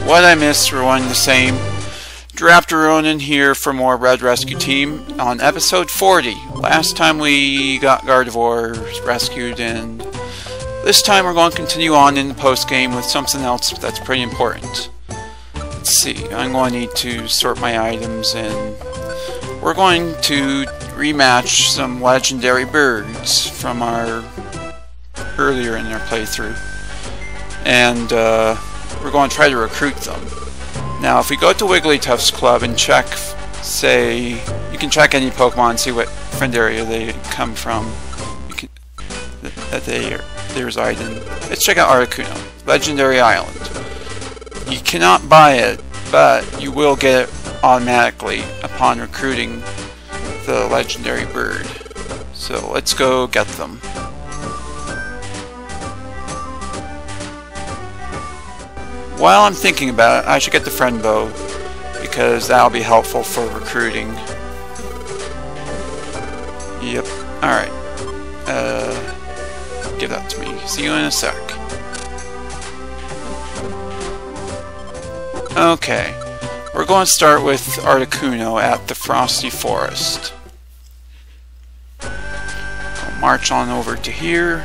what I missed for one the same. DraptorRonin here for more Red Rescue Team on episode 40. Last time we got Gardevoir rescued, and this time we're going to continue on in the post-game with something else that's pretty important. Let's see, I'm going to need to sort my items, and we're going to rematch some legendary birds from our earlier in our playthrough. And we're going to try to recruit them. Now, if we go to Wigglytuff's club and check, say, you can check any Pokemon and see what friend area they come from, that they reside in. Let's check out Articuno, Legendary Island. You cannot buy it, but you will get it automatically upon recruiting the legendary bird. So let's go get them. While I'm thinking about it, I should get the friend bow, because that'll be helpful for recruiting. Yep. Alright. Give that to me. See you in a sec. Okay. We're going to start with Articuno at the Frosty Forest. I'll march on over to here.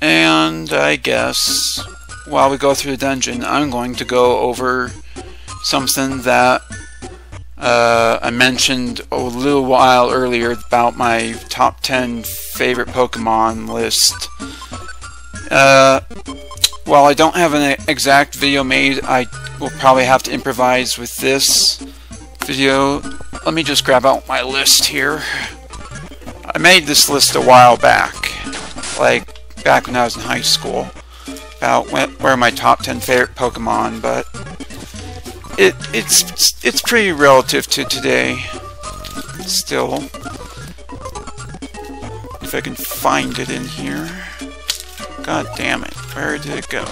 And I guess while we go through the dungeon, I'm going to go over something that I mentioned a little while earlier about my top 10 favorite Pokemon list. While I don't have an exact video made, I will probably have to improvise with this video. Let me just grab out my list here. I made this list a while back, like back when I was in high school, about where my top 10 favorite Pokemon, but it's pretty relative to today still. If I can find it in here. God damn it, where did it go?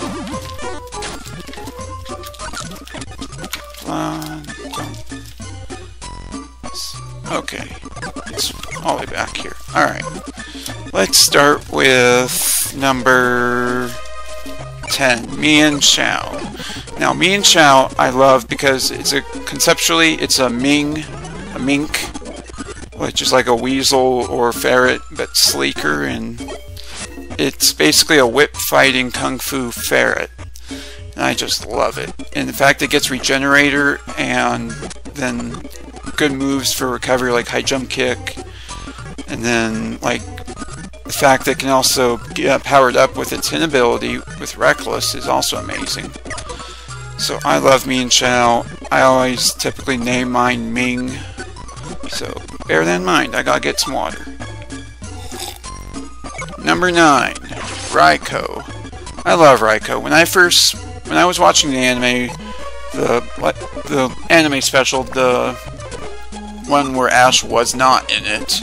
Okay, it's all the way back here. Alright, let's start with number 10, Mienshao. Now, Mienshao I love because conceptually it's a mink, which is like a weasel or ferret, but sleeker, and it's basically a whip-fighting kung fu ferret. And I just love it. And the fact it gets Regenerator and then good moves for recovery like high jump kick, and then like the fact that it can also get powered up with its hit ability with Reckless is also amazing. So I love Mienshao. I always typically name mine Ming, so bear that in mind. I gotta get some water. Number 9, Raikou. I love Raikou. When I was watching the anime, the anime special, the one where Ash was not in it,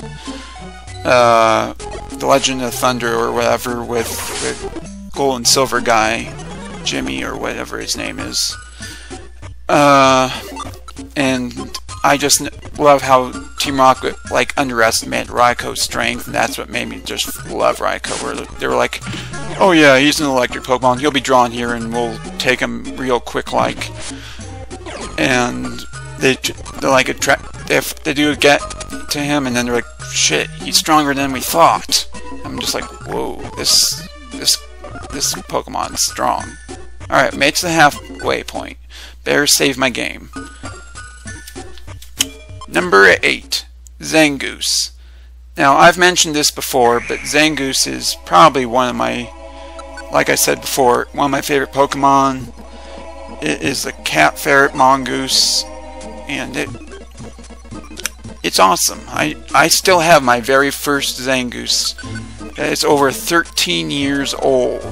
The Legend of Thunder or whatever, with the gold and silver guy, Jimmy or whatever his name is, and I just love how Team Rocket like underestimated Raikou's strength, and that's what made me just love Raikou. Where they were like, "Oh yeah, he's an electric Pokemon. He'll be drawn here, and we'll take him real quick." Like, and they like if they do get to him, and then they're like, "Shit, he's stronger than we thought." I'm just like, "Whoa, this Pokemon's strong." All right, made it to the halfway point. Better save my game. Number 8, Zangoose. Now, I've mentioned this before, but Zangoose is probably one of my, like I said before, one of my favorite Pokemon. It is a cat ferret mongoose, and it's awesome. I still have my very first Zangoose. It's over 13 years old,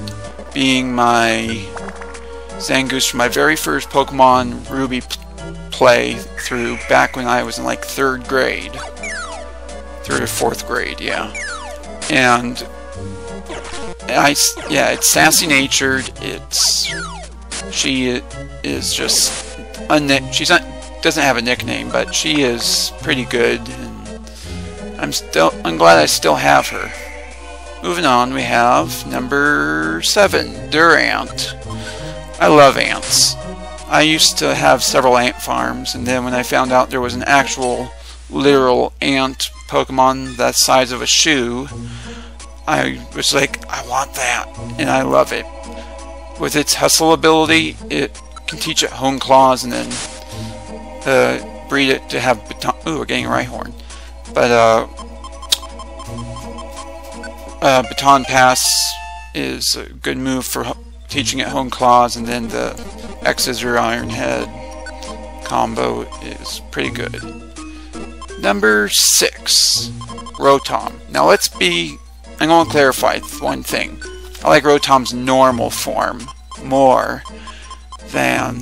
being my Zangoose from my very first Pokemon Ruby play through back when I was in like 3rd grade. 3rd or 4th grade, yeah. And it's sassy natured. She is just doesn't have a nickname, but she is pretty good, and I'm glad I still have her. moving on, we have number 7, Durant. I love ants. I used to have several ant farms, and then when I found out there was an actual, literal ant Pokemon that size of a shoe, I was like, I want that, and I love it. With its hustle ability, it can teach it Hone Claws and then breed it to have baton. Ooh, we're getting a Rhyhorn. But Baton Pass is a good move for teaching it Hone Claws, and then the X-Scissor Iron Head combo is pretty good. Number 6, Rotom. Now I'm going to clarify one thing. I like Rotom's normal form more than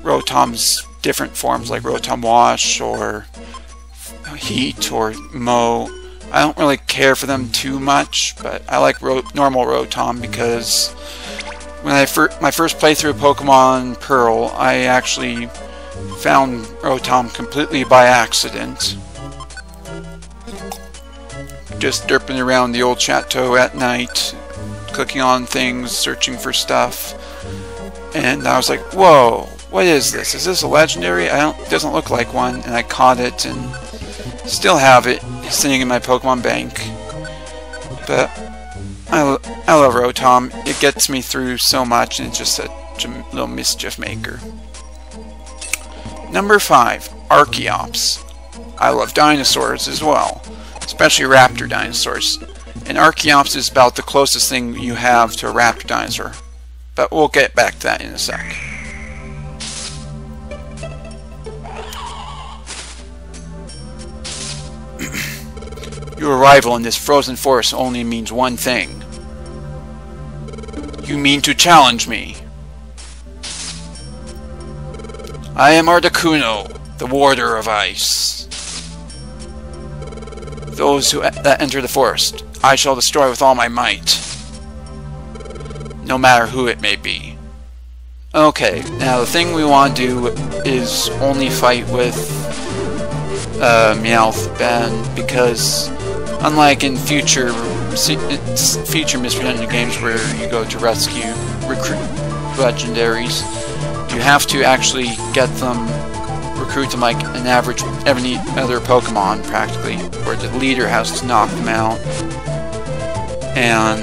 Rotom's different forms like Rotom Wash or Heat or Mow. I don't really care for them too much, but I like normal Rotom because when my first playthrough of Pokemon Pearl, I actually found Rotom completely by accident. Just derping around the old chateau at night, clicking on things, searching for stuff, and I was like, whoa, what is this? Is this a legendary? It doesn't look like one, and I caught it and still have it sitting in my Pokemon bank. But I love Rotom. It gets me through so much, and it's just such a little mischief maker. Number 5, Archeops. I love dinosaurs as well, especially raptor dinosaurs. And Archeops is about the closest thing you have to a raptor dinosaur. But we'll get back to that in a sec. Your arrival in this frozen forest only means one thing. You mean to challenge me. I am Articuno, the Warder of Ice. Those that enter the forest, I shall destroy with all my might. No matter who it may be. Okay, now the thing we want to do is only fight with Meowth Ben, because unlike in future Mystery Dungeon games where you go to recruit legendaries, you have to actually get them, recruit them like an average any other Pokemon practically, where the leader has to knock them out and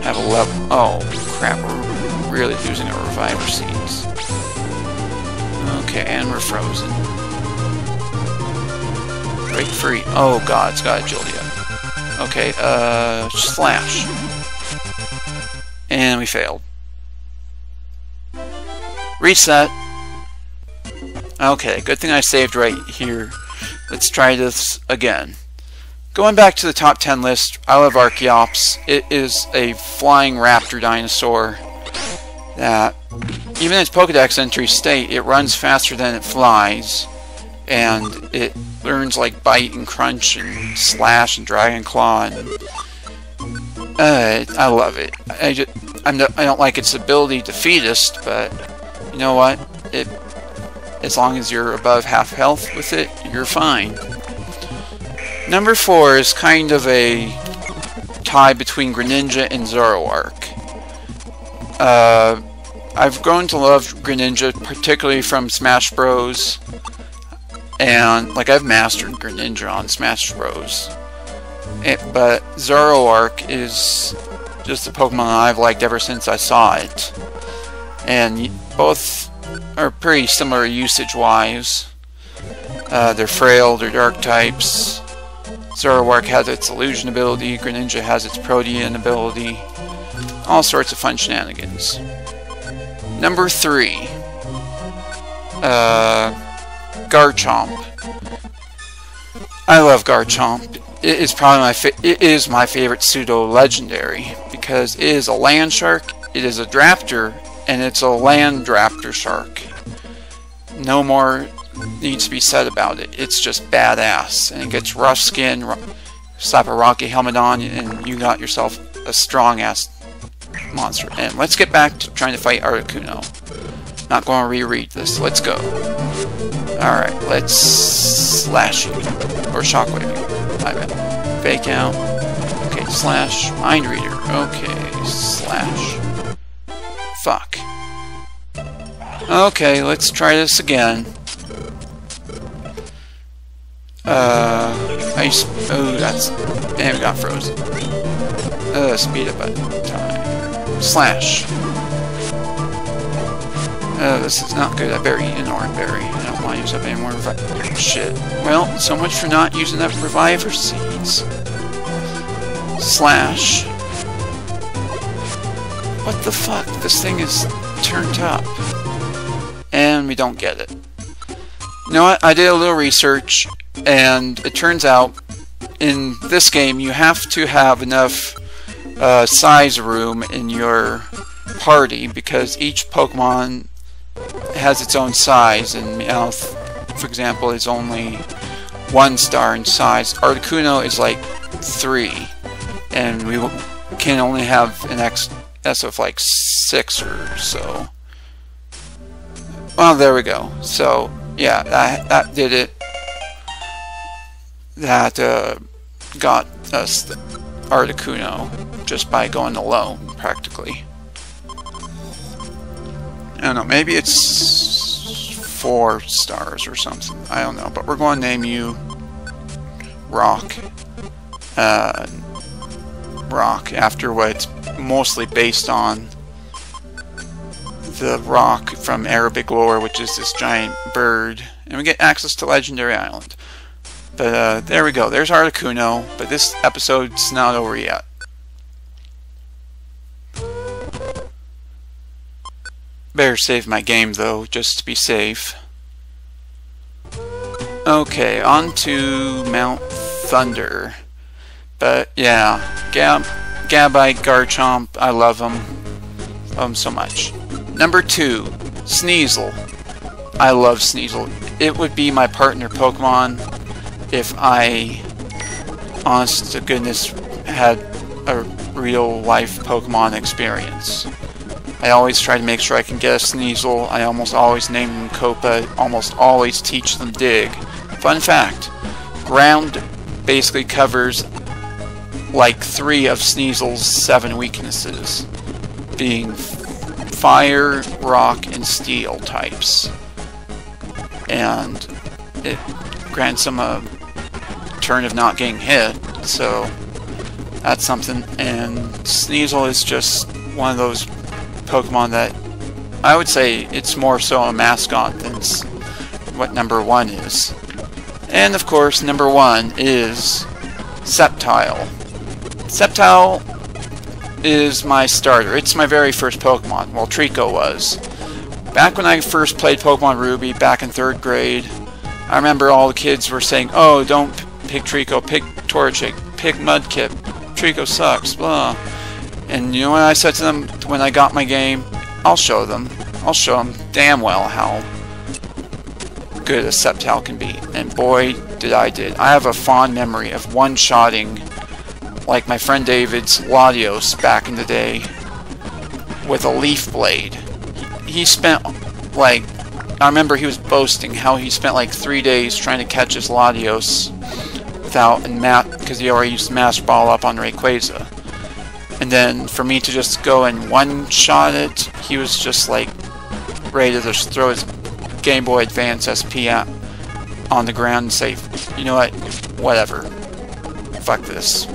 have a level. Oh crap, we're really losing our Reviver Seeds. Okay, and we're frozen. Break free. Oh god, it's got agility. Okay, slash. And we failed. Reset. Okay, good thing I saved right here. Let's try this again. Going back to the top 10 list, I love Archeops. It is a flying raptor dinosaur that, even in its Pokedex entry state, it runs faster than it flies, and it learns like Bite and Crunch and Slash and Dragon Claw, and I love it. I don't like its ability to Fetus, but you know what? As long as you're above half health with it, you're fine. Number 4 is kind of a tie between Greninja and Zoroark. I've grown to love Greninja, particularly from Smash Bros. And like I've mastered Greninja on Smash Bros. But Zoroark is just a Pokemon I've liked ever since I saw it. And both are pretty similar usage-wise. They're frail, they're dark types. Zoroark has its illusion ability, Greninja has its Protean ability. All sorts of fun shenanigans. Number 3. Garchomp. I love Garchomp. It is probably my favorite pseudo-legendary because it is a land shark, it is a Draptor, and it's a land Draptor shark. No more needs to be said about it. It's just badass, and it gets rough skin, slap a rocky helmet on, and you got yourself a strong-ass monster. And let's get back to trying to fight Articuno. Not going to reread this. Let's go. Alright, let's slash you. Or shockwave you. I bet. fake out. Okay, slash mind reader. Okay, slash. Fuck. Okay, let's try this again. Oh, that's... And we got frozen. Speed up button. Time. Slash. This is not good. I better eat an orange berry. I don't want to use up any more shit. Well, so much for not using up reviver seeds. Slash. What the fuck? This thing is turned up. And we don't get it. You know what? I did a little research, and it turns out in this game you have to have enough size room in your party because each Pokemon has its own size, and Meowth, for example, is only 1 star in size. Articuno is like 3, and we can only have an excess of like 6 or so. Well, there we go. So, yeah, that did it. That got us the Articuno just by going alone, practically. I don't know, maybe it's 4 stars or something. I don't know, but we're going to name you Rock. Rock, after what it's mostly based on. The rock from Arabic lore, which is this giant bird. And we get access to Legendary Island. But there we go, there's Articuno, but this episode's not over yet. Better save my game though, just to be safe. Okay, on to Mount Thunder. But yeah, Gabite, Garchomp, I love them. Love them so much. Number 2, Sneasel. I love Sneasel. It would be my partner Pokemon if I, honest to goodness, had a real life Pokemon experience. I always try to make sure I can get a Sneasel. I almost always name them Copa, almost always teach them Dig. Fun fact, ground basically covers like 3 of Sneasel's 7 weaknesses, being fire, rock, and steel types. And it grants him a turn of not getting hit, so that's something. And Sneasel is just one of those Pokemon that I would say it's more so a mascot than what number 1 is. And of course, number 1 is Sceptile. Sceptile is my starter. It's my very first Pokemon. Well, Trico was. Back when I first played Pokemon Ruby, back in 3rd grade, I remember all the kids were saying, oh, don't pick Trico, pick Torchic, pick Mudkip, Trico sucks, blah. And you know what I said to them when I got my game? I'll show them. I'll show them damn well how good a Sceptile can be. And boy, did I have a fond memory of one-shotting, like my friend David's Latios back in the day, with a leaf blade. He spent, like, I remember he was boasting how he spent like 3 days trying to catch his Latios without, because he already used Master Ball up on Rayquaza. And then for me to just go and one-shot it, he was just like ready to just throw his Game Boy Advance SP on the ground and say, you know what, whatever, fuck this.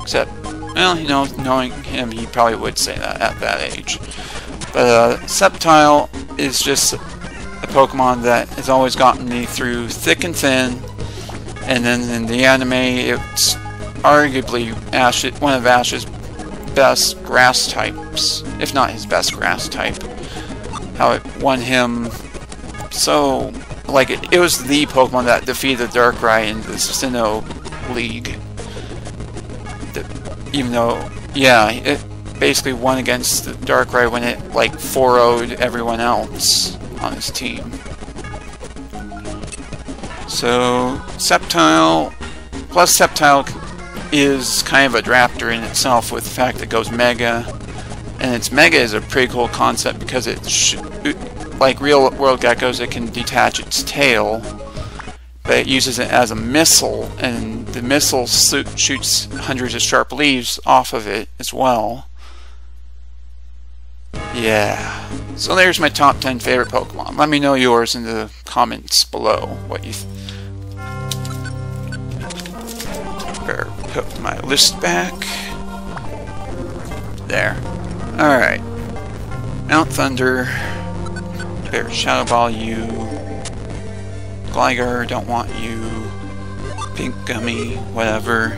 Except, well, you know, knowing him, he probably would say that at that age. But Sceptile is just a Pokemon that has always gotten me through thick and thin. And then in the anime, it's arguably one of Ash's best grass types, if not his best grass type. How it won him so, like, it was the Pokemon that defeated Darkrai in the Sinnoh League. Even though, yeah, it basically won against the Darkrai when it, like, 4-0'd everyone else on his team. So, Sceptile, plus Sceptile is kind of a Draptor in itself with the fact that it goes Mega. And its Mega is a pretty cool concept because it, like real world geckos, it can detach its tail. but it uses it as a missile, and the missile shoots hundreds of sharp leaves off of it as well. Yeah. So there's my top 10 favorite Pokemon. Let me know yours in the comments below. What you better put my list back. There. Alright. Mount Thunder. Better Shadow Ball you. Gligar, don't want you. Pink Gummy, whatever.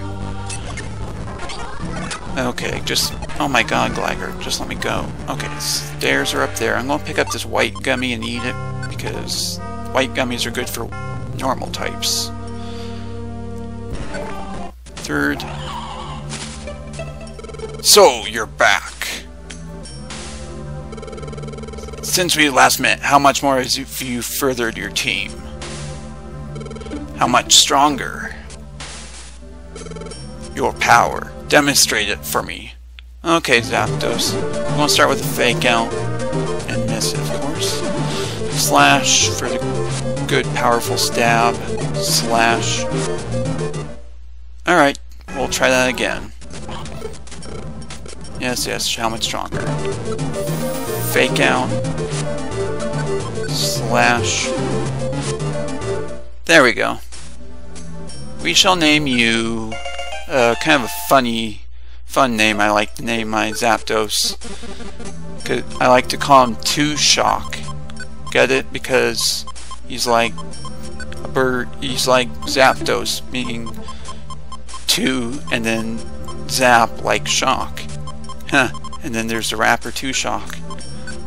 Okay, just... Oh my god, Gligar, just let me go. Okay, stairs are up there. I'm gonna pick up this white gummy and eat it, because white gummies are good for normal types. Third. So, you're back. Since we last met, how much more have you furthered your team? How much stronger? Your power. Demonstrate it for me. Okay, Zapdos. I'm going to start with a Fake Out. And miss it, of course. Slash for the good, powerful stab. Slash. Alright, we'll try that again. Yes, yes, how much stronger? Fake Out. Slash. There we go. We shall name you kind of a fun name. I like to name my Zapdos. I like to call him Two Shock. Get it? Because he's like a bird. He's like Zapdos, meaning two, and then Zap like shock. Huh. And then there's the rapper Two Shock.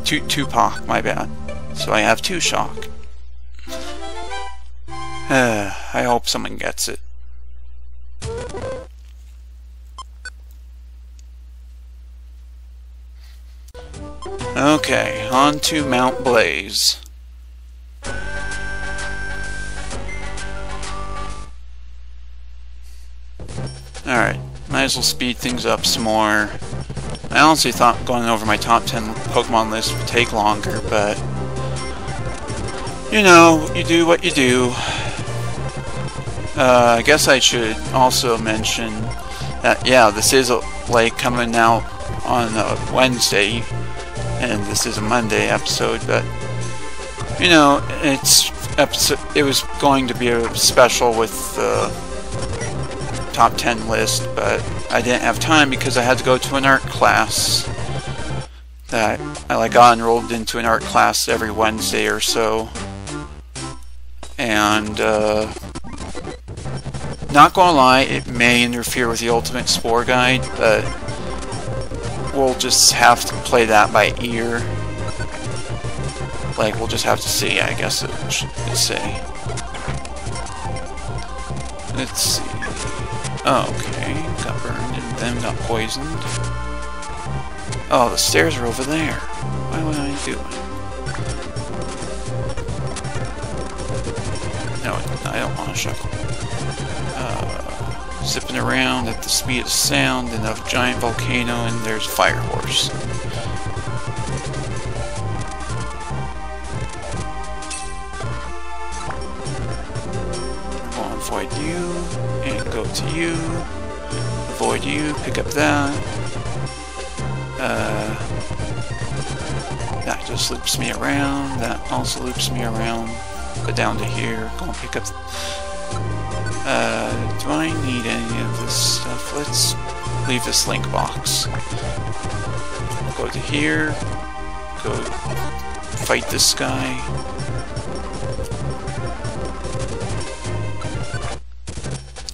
Tupac, my bad. So I have Two Shock. I hope someone gets it. Okay, on to Mount Blaze. Alright, might as well speed things up some more. I honestly thought going over my top 10 Pokemon list would take longer, but you know, you do what you do. I guess I should also mention that, yeah, this is like coming out on a Wednesday, and this is a Monday episode, but you know, it was going to be a special with the top 10 list, but I didn't have time because I had to go to an art class. That I got enrolled into an art class every Wednesday or so, and not gonna lie, it may interfere with the Ultimate Spore Guide, but we'll just have to play that by ear. Like, we'll just have to see, I guess it should say. Let's see. Oh, okay, got burned and then got poisoned. Oh, the stairs are over there. Why would I do it? No, I don't want to shuckle. Zipping around at the speed of sound in a giant volcano, and there's a fire horse. I'll avoid you, and go to you. Avoid you, pick up that. That just loops me around. That also loops me around. Go down to here. Go and pick up. Do I need any of this stuff? Let's leave this link box. Go to here. Go fight this guy.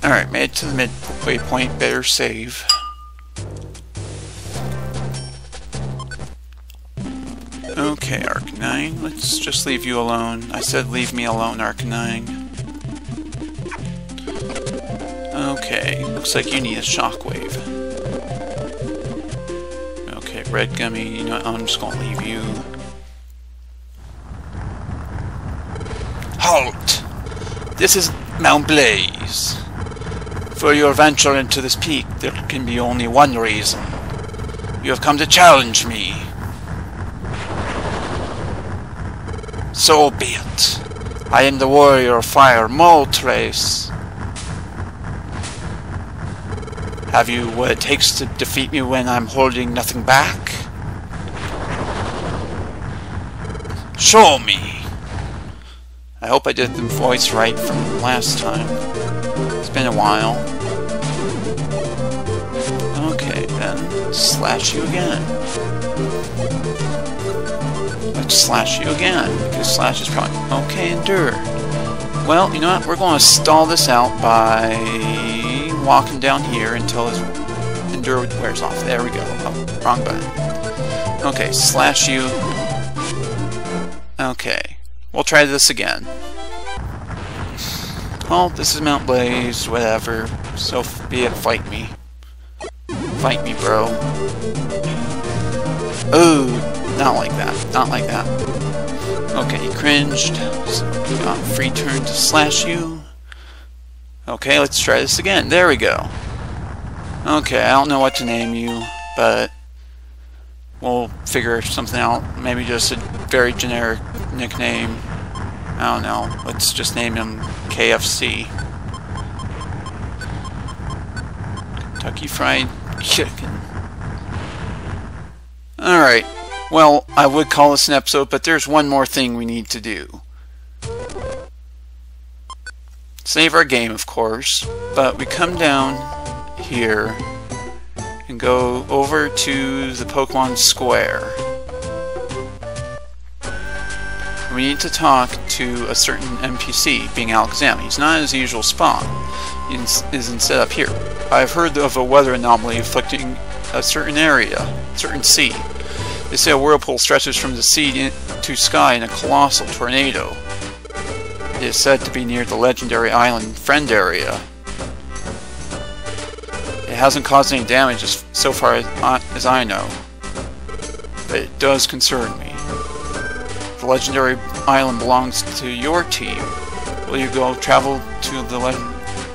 Alright, made it to the midway point. Better save. Okay, Arcanine. Let's just leave you alone. I said leave me alone, Arcanine. Okay, looks like you need a shockwave. Okay, red gummy, you know what, I'm just gonna leave you. Halt! This is Mount Blaze. For your venture into this peak, there can be only one reason. You have come to challenge me. So be it. I am the warrior of fire, Moltres. Have you what it takes to defeat me when I'm holding nothing back? Show me! I hope I did the voice right from last time. It's been a while. Okay, then slash you again. Let's slash you again, because slash is probably... Okay, endure. Well, you know what? We're going to stall this out by walking down here until his endure wears off. There we go. Oh, wrong button. Okay, slash you. Okay, we'll try this again. Well, this is Mount Blaze, whatever. So be it, fight me. Fight me, bro. Ooh, not like that. Not like that. Okay, he cringed. So we got a free turn to slash you. Okay, let's try this again. There we go. Okay, I don't know what to name you, but we'll figure something out. Maybe just a very generic nickname. I don't know. Let's just name him KFC. Kentucky Fried Chicken. Alright. Well, I would call this an episode, but there's one more thing we need to do. Save our game, of course, but we come down here and go over to the Pokemon Square. We need to talk to a certain NPC, being Alakazam. He's not in his usual spawn. He is instead up here. I've heard of a weather anomaly afflicting a certain area, certain sea. They say a whirlpool stretches from the sea to sky in a colossal tornado. It is said to be near the legendary island Friend area. It hasn't caused any damage so far as I know, but it does concern me. The legendary island belongs to your team. Will you go travel to the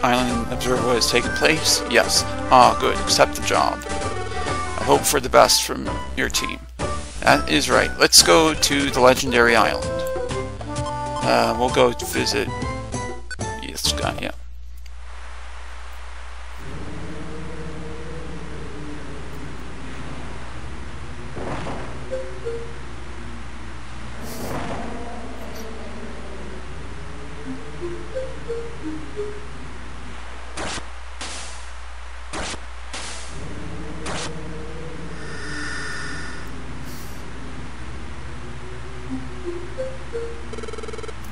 island and observe what has taken place? Yes. Ah, good. Accept the job. I hope for the best from your team. That is right. Let's go to the legendary island. We'll go visit this guy, yeah.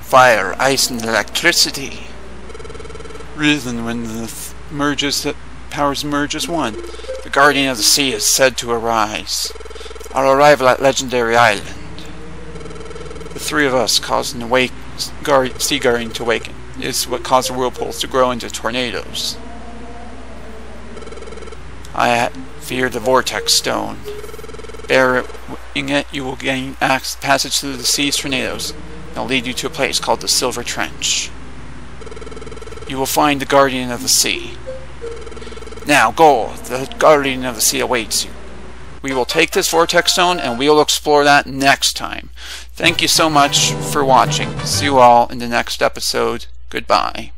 Fire, ice, and electricity. Risen when the merges that powers merge as one. The Guardian of the Sea is said to arise. Our arrival at Legendary Island. The three of us caused an sea guardian to awaken. Is what caused the whirlpools to grow into tornadoes. I fear the Vortex Stone. Bearing it, you will gain passage through the sea's tornadoes. It'll lead you to a place called the Silver Trench. You will find the Guardian of the Sea. Now go! The Guardian of the Sea awaits you. We will take this Vortex Stone and we will explore that next time. Thank you so much for watching. See you all in the next episode. Goodbye.